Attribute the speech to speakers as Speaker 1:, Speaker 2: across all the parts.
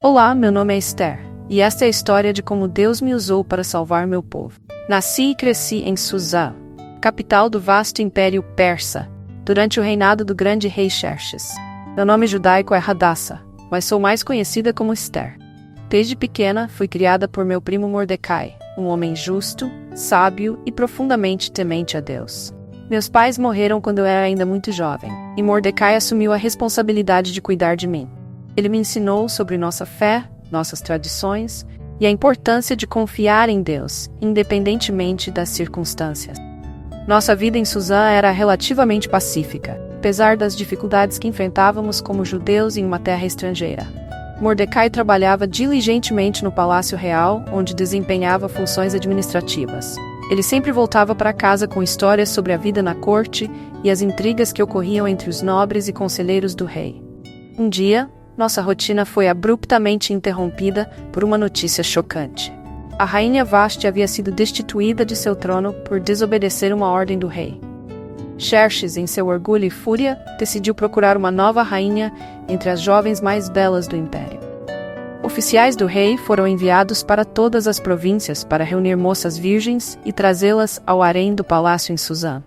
Speaker 1: Olá, meu nome é Esther, e esta é a história de como Deus me usou para salvar meu povo. Nasci e cresci em Suzã, capital do vasto Império Persa, durante o reinado do grande rei Xerxes. Meu nome judaico é Hadassah, mas sou mais conhecida como Esther. Desde pequena, fui criada por meu primo Mordecai, um homem justo, sábio e profundamente temente a Deus. Meus pais morreram quando eu era ainda muito jovem, e Mordecai assumiu a responsabilidade de cuidar de mim. Ele me ensinou sobre nossa fé, nossas tradições e a importância de confiar em Deus, independentemente das circunstâncias. Nossa vida em Suzã era relativamente pacífica, apesar das dificuldades que enfrentávamos como judeus em uma terra estrangeira. Mordecai trabalhava diligentemente no Palácio Real, onde desempenhava funções administrativas. Ele sempre voltava para casa com histórias sobre a vida na corte e as intrigas que ocorriam entre os nobres e conselheiros do rei. Um dia, nossa rotina foi abruptamente interrompida por uma notícia chocante. A rainha Vashti havia sido destituída de seu trono por desobedecer uma ordem do rei. Xerxes, em seu orgulho e fúria, decidiu procurar uma nova rainha entre as jovens mais belas do império. Oficiais do rei foram enviados para todas as províncias para reunir moças virgens e trazê-las ao harém do palácio em Suzã.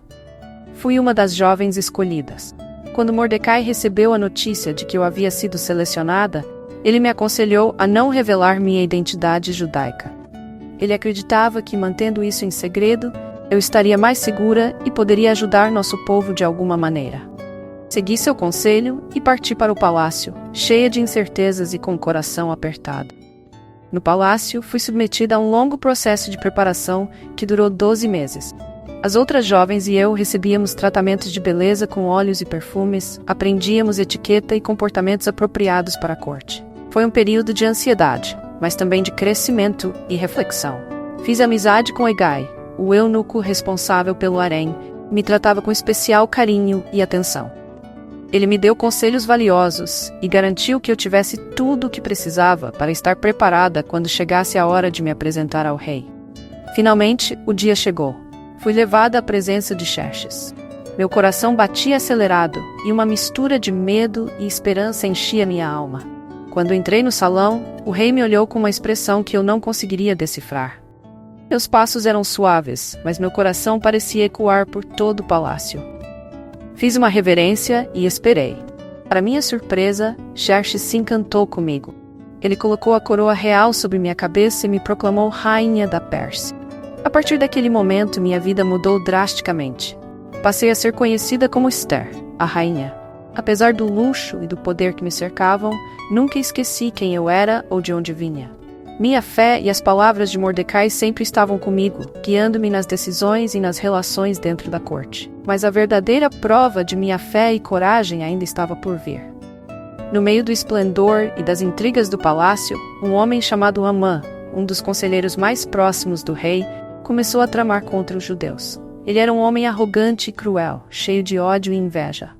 Speaker 1: Fui uma das jovens escolhidas. Quando Mordecai recebeu a notícia de que eu havia sido selecionada, ele me aconselhou a não revelar minha identidade judaica. Ele acreditava que, mantendo isso em segredo, eu estaria mais segura e poderia ajudar nosso povo de alguma maneira. Segui seu conselho e parti para o palácio, cheia de incertezas e com o coração apertado. No palácio, fui submetida a um longo processo de preparação que durou 12 meses. As outras jovens e eu recebíamos tratamentos de beleza com óleos e perfumes, aprendíamos etiqueta e comportamentos apropriados para a corte. Foi um período de ansiedade, mas também de crescimento e reflexão. Fiz amizade com Hegai, o eunuco responsável pelo harém, me tratava com especial carinho e atenção. Ele me deu conselhos valiosos e garantiu que eu tivesse tudo o que precisava para estar preparada quando chegasse a hora de me apresentar ao rei. Finalmente, o dia chegou. Fui levada à presença de Xerxes. Meu coração batia acelerado e uma mistura de medo e esperança enchia minha alma. Quando entrei no salão, o rei me olhou com uma expressão que eu não conseguiria decifrar. Meus passos eram suaves, mas meu coração parecia ecoar por todo o palácio. Fiz uma reverência e esperei. Para minha surpresa, Xerxes se encantou comigo. Ele colocou a coroa real sobre minha cabeça e me proclamou rainha da Pérsia. A partir daquele momento, minha vida mudou drasticamente. Passei a ser conhecida como Esther, a rainha. Apesar do luxo e do poder que me cercavam, nunca esqueci quem eu era ou de onde vinha. Minha fé e as palavras de Mordecai sempre estavam comigo, guiando-me nas decisões e nas relações dentro da corte. Mas a verdadeira prova de minha fé e coragem ainda estava por vir. No meio do esplendor e das intrigas do palácio, um homem chamado Amã, um dos conselheiros mais próximos do rei, começou a tramar contra os judeus. Ele era um homem arrogante e cruel, cheio de ódio e inveja.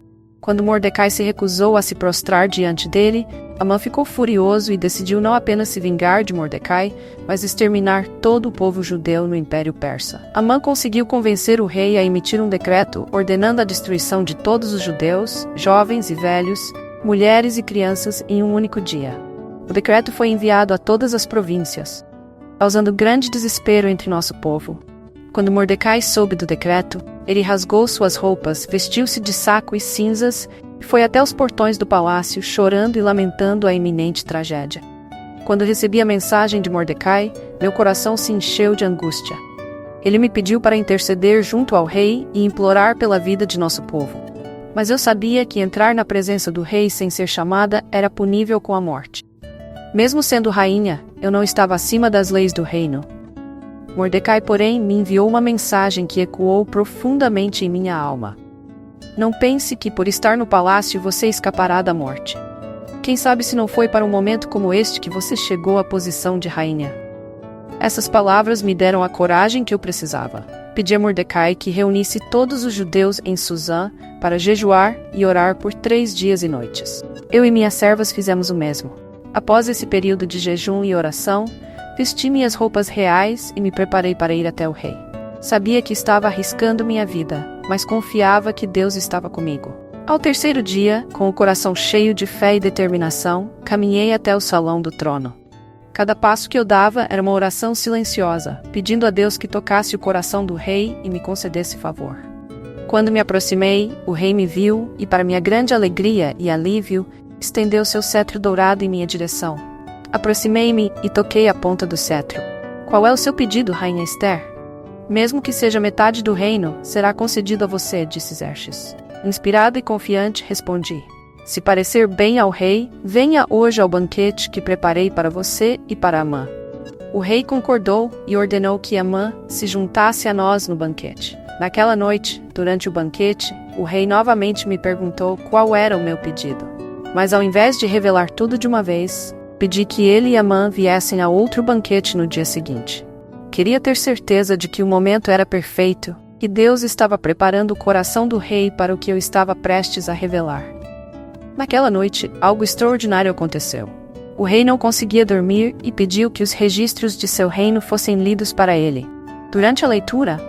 Speaker 1: Quando Mordecai se recusou a se prostrar diante dele, Amã ficou furioso e decidiu não apenas se vingar de Mordecai, mas exterminar todo o povo judeu no Império Persa. Amã conseguiu convencer o rei a emitir um decreto ordenando a destruição de todos os judeus, jovens e velhos, mulheres e crianças em um único dia. O decreto foi enviado a todas as províncias, causando grande desespero entre nosso povo. Quando Mordecai soube do decreto, ele rasgou suas roupas, vestiu-se de saco e cinzas e foi até os portões do palácio, chorando e lamentando a iminente tragédia. Quando recebi a mensagem de Mordecai, meu coração se encheu de angústia. Ele me pediu para interceder junto ao rei e implorar pela vida de nosso povo. Mas eu sabia que entrar na presença do rei sem ser chamada era punível com a morte. Mesmo sendo rainha, eu não estava acima das leis do reino. Mordecai, porém, me enviou uma mensagem que ecoou profundamente em minha alma. Não pense que por estar no palácio você escapará da morte. Quem sabe se não foi para um momento como este que você chegou à posição de rainha. Essas palavras me deram a coragem que eu precisava. Pedi a Mordecai que reunisse todos os judeus em Suzã para jejuar e orar por 3 dias e noites. Eu e minhas servas fizemos o mesmo. Após esse período de jejum e oração, vesti minhas roupas reais e me preparei para ir até o rei. Sabia que estava arriscando minha vida, mas confiava que Deus estava comigo. Ao terceiro dia, com o coração cheio de fé e determinação, caminhei até o salão do trono. Cada passo que eu dava era uma oração silenciosa, pedindo a Deus que tocasse o coração do rei e me concedesse favor. Quando me aproximei, o rei me viu e, para minha grande alegria e alívio, estendeu seu cetro dourado em minha direção. Aproximei-me e toquei a ponta do cetro. Qual é o seu pedido, Rainha Esther? Mesmo que seja metade do reino, será concedido a você, disse Xerxes. Inspirado e confiante, respondi. Se parecer bem ao rei, venha hoje ao banquete que preparei para você e para Amã. O rei concordou e ordenou que Amã se juntasse a nós no banquete. Naquela noite, durante o banquete, o rei novamente me perguntou qual era o meu pedido. Mas ao invés de revelar tudo de uma vez, pedi que ele e Amã viessem a outro banquete no dia seguinte. Queria ter certeza de que o momento era perfeito, que Deus estava preparando o coração do rei para o que eu estava prestes a revelar. Naquela noite, algo extraordinário aconteceu. O rei não conseguia dormir e pediu que os registros de seu reino fossem lidos para ele. Durante a leitura,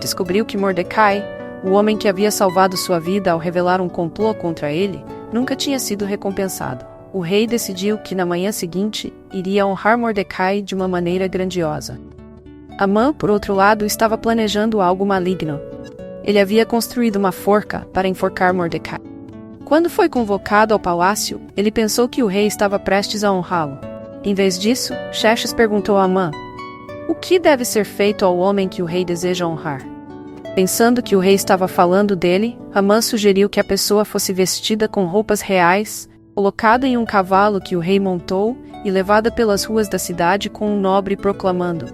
Speaker 1: descobriu que Mordecai, o homem que havia salvado sua vida ao revelar um complô contra ele, nunca tinha sido recompensado. O rei decidiu que na manhã seguinte iria honrar Mordecai de uma maneira grandiosa. Amã, por outro lado, estava planejando algo maligno. Ele havia construído uma forca para enforcar Mordecai. Quando foi convocado ao palácio, ele pensou que o rei estava prestes a honrá-lo. Em vez disso, Xerxes perguntou a Amã: o que deve ser feito ao homem que o rei deseja honrar? Pensando que o rei estava falando dele, Amã sugeriu que a pessoa fosse vestida com roupas reais, colocada em um cavalo que o rei montou e levada pelas ruas da cidade com um nobre proclamando: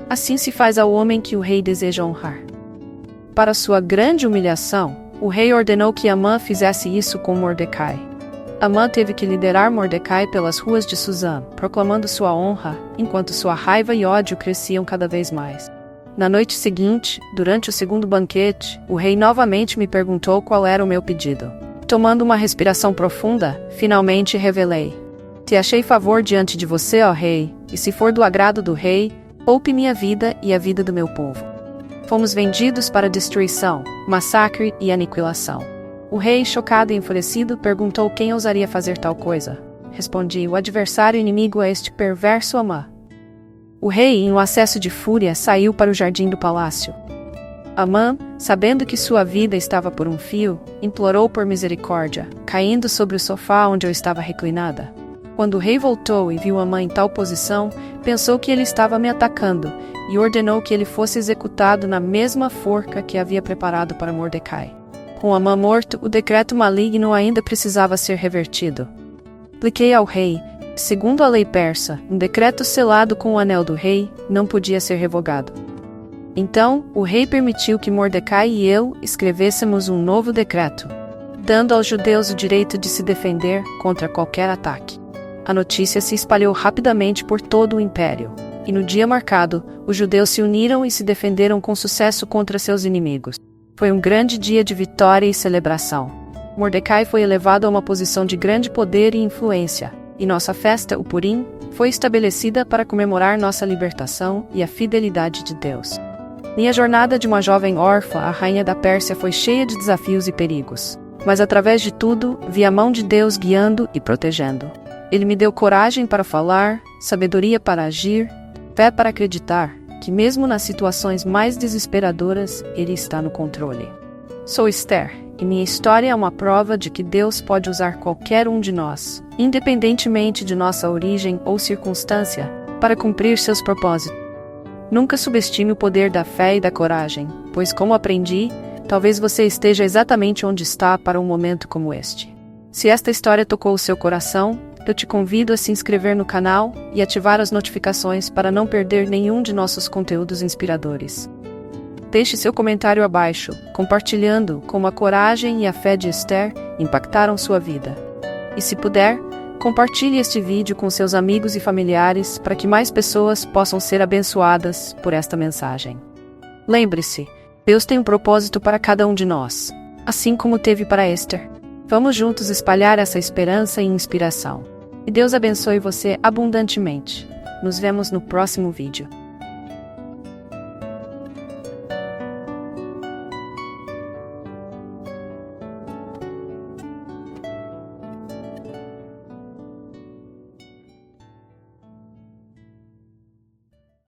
Speaker 1: assim se faz ao homem que o rei deseja honrar. Para sua grande humilhação, o rei ordenou que Amã fizesse isso com Mordecai. Amã teve que liderar Mordecai pelas ruas de Suzã, proclamando sua honra, enquanto sua raiva e ódio cresciam cada vez mais. Na noite seguinte, durante o segundo banquete, o rei novamente me perguntou qual era o meu pedido. Tomando uma respiração profunda, finalmente revelei: te achei favor diante de você, ó rei, e se for do agrado do rei, poupe minha vida e a vida do meu povo. Fomos vendidos para destruição, massacre e aniquilação. O rei, chocado e enfurecido, perguntou quem ousaria fazer tal coisa. Respondi: o adversário inimigo é este perverso Amã. O rei, em um acesso de fúria, saiu para o jardim do palácio. Amã, sabendo que sua vida estava por um fio, implorou por misericórdia, caindo sobre o sofá onde eu estava reclinada. Quando o rei voltou e viu Amã em tal posição, pensou que ele estava me atacando e ordenou que ele fosse executado na mesma forca que havia preparado para Mordecai. Com Amã morto, o decreto maligno ainda precisava ser revertido. Expliquei ao rei: segundo a lei persa, um decreto selado com o anel do rei não podia ser revogado. Então, o rei permitiu que Mordecai e eu escrevêssemos um novo decreto, dando aos judeus o direito de se defender contra qualquer ataque. A notícia se espalhou rapidamente por todo o império, e no dia marcado, os judeus se uniram e se defenderam com sucesso contra seus inimigos. Foi um grande dia de vitória e celebração. Mordecai foi elevado a uma posição de grande poder e influência, e nossa festa, o Purim, foi estabelecida para comemorar nossa libertação e a fidelidade de Deus. Minha jornada de uma jovem órfã à rainha da Pérsia foi cheia de desafios e perigos, mas através de tudo, vi a mão de Deus guiando e protegendo. Ele me deu coragem para falar, sabedoria para agir, fé para acreditar que mesmo nas situações mais desesperadoras, Ele está no controle. Sou Esther, e minha história é uma prova de que Deus pode usar qualquer um de nós, independentemente de nossa origem ou circunstância, para cumprir seus propósitos. Nunca subestime o poder da fé e da coragem, pois, como aprendi, talvez você esteja exatamente onde está para um momento como este. Se esta história tocou o seu coração, eu te convido a se inscrever no canal e ativar as notificações para não perder nenhum de nossos conteúdos inspiradores. Deixe seu comentário abaixo, compartilhando como a coragem e a fé de Esther impactaram sua vida. E se puder, compartilhe este vídeo com seus amigos e familiares para que mais pessoas possam ser abençoadas por esta mensagem. Lembre-se, Deus tem um propósito para cada um de nós, assim como teve para Esther. Vamos juntos espalhar essa esperança e inspiração. E Deus abençoe você abundantemente. Nos vemos no próximo vídeo.